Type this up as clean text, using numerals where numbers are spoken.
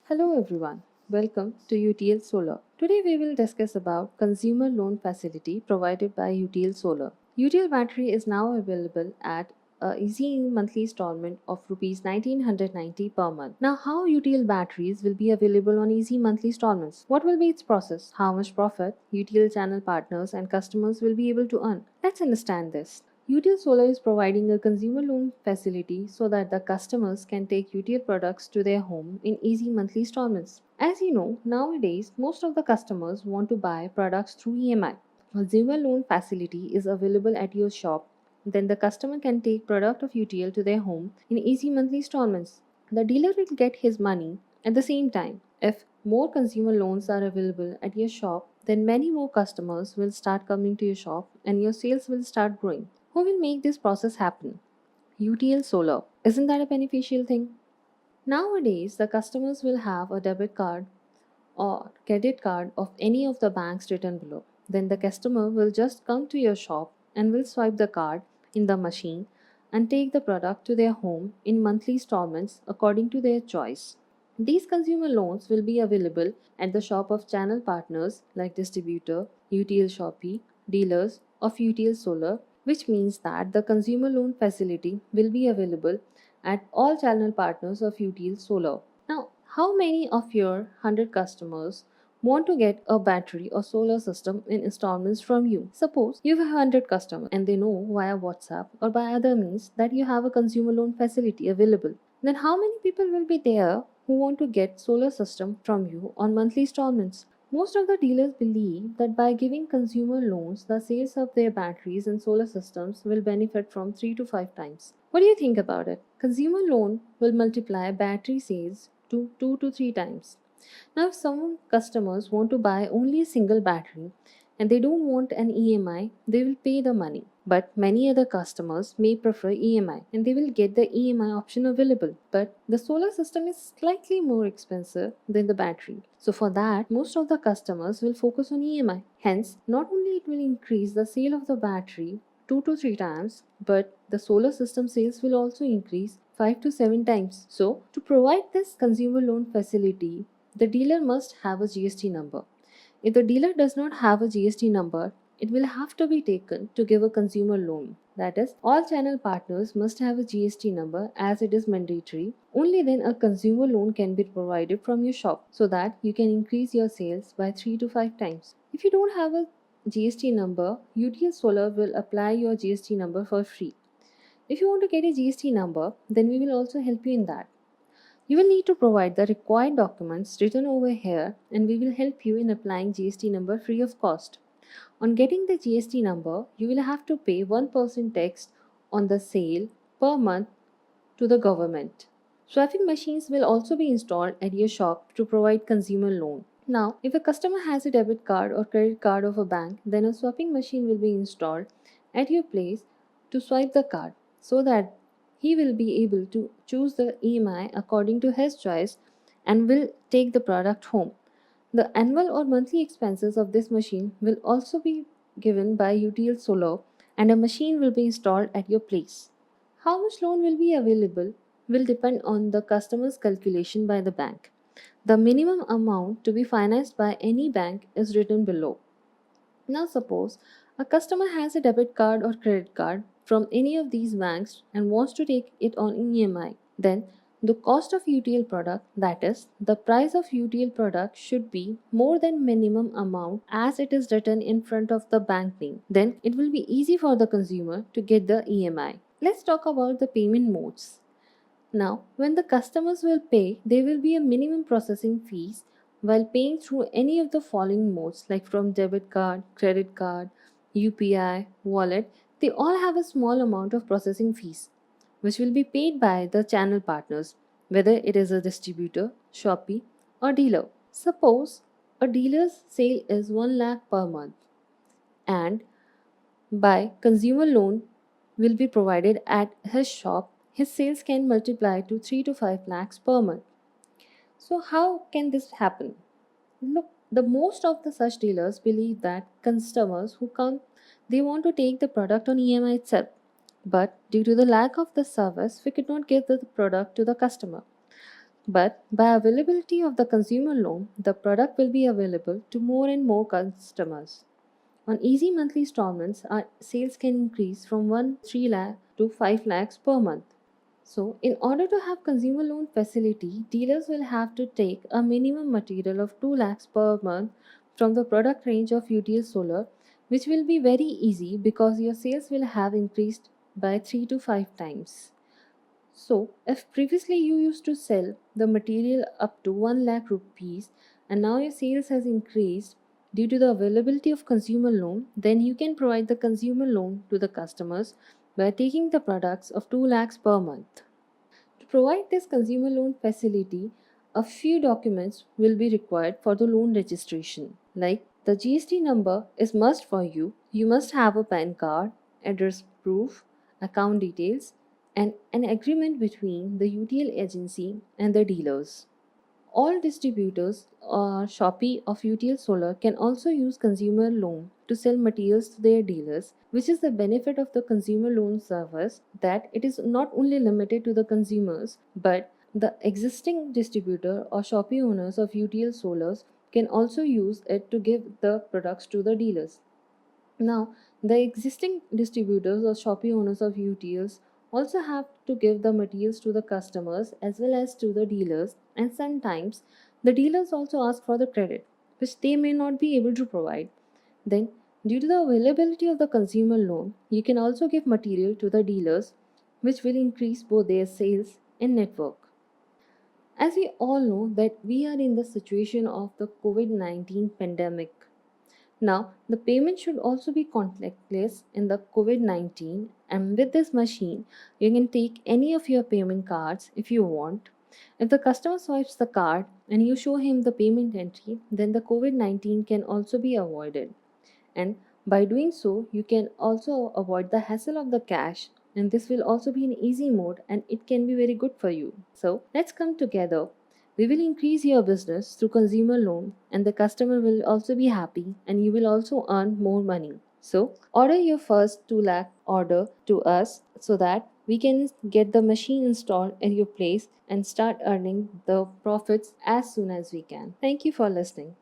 Hello everyone. Welcome to UTL Solar. Today we will discuss about consumer loan facility provided by UTL Solar. UTL battery is now available at a easy monthly installment of rupees 1990 per month. Now how UTL batteries will be available on easy monthly installments? What will be its process? How much profit UTL channel partners and customers will be able to earn? Let's understand this. UTL Solar is providing a consumer loan facility so that the customers can take UTL products to their home in easy monthly installments. As you know, nowadays most of the customers want to buy products through EMI. Consumer loan facility is available at your shop. Then the customer can take product of UTL to their home in easy monthly installments. The dealer will get his money at the same time. If more consumer loans are available at your shop, then many more customers will start coming to your shop and your sales will start growing. Who will make this process happen? UTL Solar. Isn't that a beneficial thing? Nowadays, the customers will have a debit card or credit card of any of the banks written below. Then the customer will just come to your shop and will swipe the card in the machine and take the product to their home in monthly installments according to their choice. These consumer loans will be available at the shop of channel partners like distributor, UTL Shopee, dealers of UTL Solar, which means that the consumer loan facility will be available at all channel partners of UTL Solar. Now, how many of your 100 customers want to get a battery or solar system in installments from you? Suppose you have 100 customers and they know via WhatsApp or by other means that you have a consumer loan facility available. Then how many people will be there who want to get solar system from you on monthly installments? Most of the dealers believe that by giving consumer loans, the sales of their batteries and solar systems will benefit from 3 to 5 times. What do you think about it? Consumer loan will multiply battery sales to 2 to 3 times. Now, if some customers want to buy only a single battery and they don't want an EMI, they will pay the money. But many other customers may prefer EMI and they will get the EMI option available. But the solar system is slightly more expensive than the battery. So for that, most of the customers will focus on EMI. Hence, not only it will increase the sale of the battery 2 to 3 times, but the solar system sales will also increase 5 to 7 times. So, to provide this consumer loan facility, the dealer must have a GST number. If the dealer does not have a GST number, it will have to be taken to give a consumer loan. That is, all channel partners must have a GST number as it is mandatory. Only then a consumer loan can be provided from your shop so that you can increase your sales by 3 to 5 times. If you don't have a GST number, UTL Solar will apply your GST number for free. If you want to get a GST number, then we will also help you in that. You will need to provide the required documents written over here and we will help you in applying GST number free of cost. On getting the GST number, you will have to pay 1% tax on the sale per month to the government. Swapping machines will also be installed at your shop to provide consumer loan. Now, if a customer has a debit card or credit card of a bank, then a swapping machine will be installed at your place to swipe the card so that he will be able to choose the EMI according to his choice and will take the product home. The annual or monthly expenses of this machine will also be given by UTL Solar and a machine will be installed at your place. How much loan will be available will depend on the customer's calculation by the bank. The minimum amount to be financed by any bank is written below. Now, suppose a customer has a debit card or credit card from any of these banks and wants to take it on EMI, then the cost of UTL product, that is, the price of UTL product, should be more than minimum amount as it is written in front of the bank name. Then it will be easy for the consumer to get the EMI. Let's talk about the payment modes. Now, when the customers will pay, there will be a minimum processing fees while paying through any of the following modes like from debit card, credit card, UPI, wallet. They all have a small amount of processing fees which will be paid by the channel partners, whether it is a distributor, Shopee, or dealer. Suppose a dealer's sale is 1 lakh per month and by consumer loan will be provided at his shop, his sales can multiply to 3 to 5 lakhs per month. So how can this happen? Look, the most of the such dealers believe that customers who come, they want to take the product on EMI itself. But due to the lack of the service, we could not give the product to the customer. But by availability of the consumer loan, the product will be available to more and more customers. On easy monthly installments, our sales can increase from 1 3 lakh to 5 lakhs per month. So, in order to have consumer loan facility, dealers will have to take a minimum material of 2 lakhs per month from the product range of UTL Solar, which will be very easy because your sales will have increased by 3 to 5 times. So, if previously you used to sell the material up to 1 lakh rupees and now your sales has increased due to the availability of consumer loan, then you can provide the consumer loan to the customers by taking the products of 2 lakhs per month. To provide this consumer loan facility, a few documents will be required for the loan registration. Like the GST number is must for you. You must have a PAN card, address proof, account details, and an agreement between the UTL agency and the dealers. All distributors or Shopee of UTL Solar can also use consumer loan to sell materials to their dealers, which is the benefit of the consumer loan service that it is not only limited to the consumers, but the existing distributor or Shopee owners of UTL Solars can also use it to give the products to the dealers. Now, the existing distributors or Shopee owners of UTLs also have to give the materials to the customers as well as to the dealers, and sometimes the dealers also ask for the credit, which they may not be able to provide. Then, due to the availability of the consumer loan, you can also give material to the dealers, which will increase both their sales and network. As we all know that we are in the situation of the COVID-19 pandemic. Now, the payment should also be contactless in the COVID 19, and with this machine, you can take any of your payment cards if you want. If the customer swipes the card and you show him the payment entry, then the COVID 19 can also be avoided. And by doing so, you can also avoid the hassle of the cash, and this will also be an easy mode and it can be very good for you. So, let's come together. We will increase your business through consumer loan, and the customer will also be happy, and you will also earn more money. So, order your first 2 lakh order to us so that we can get the machine installed at your place and start earning the profits as soon as we can. Thank you for listening.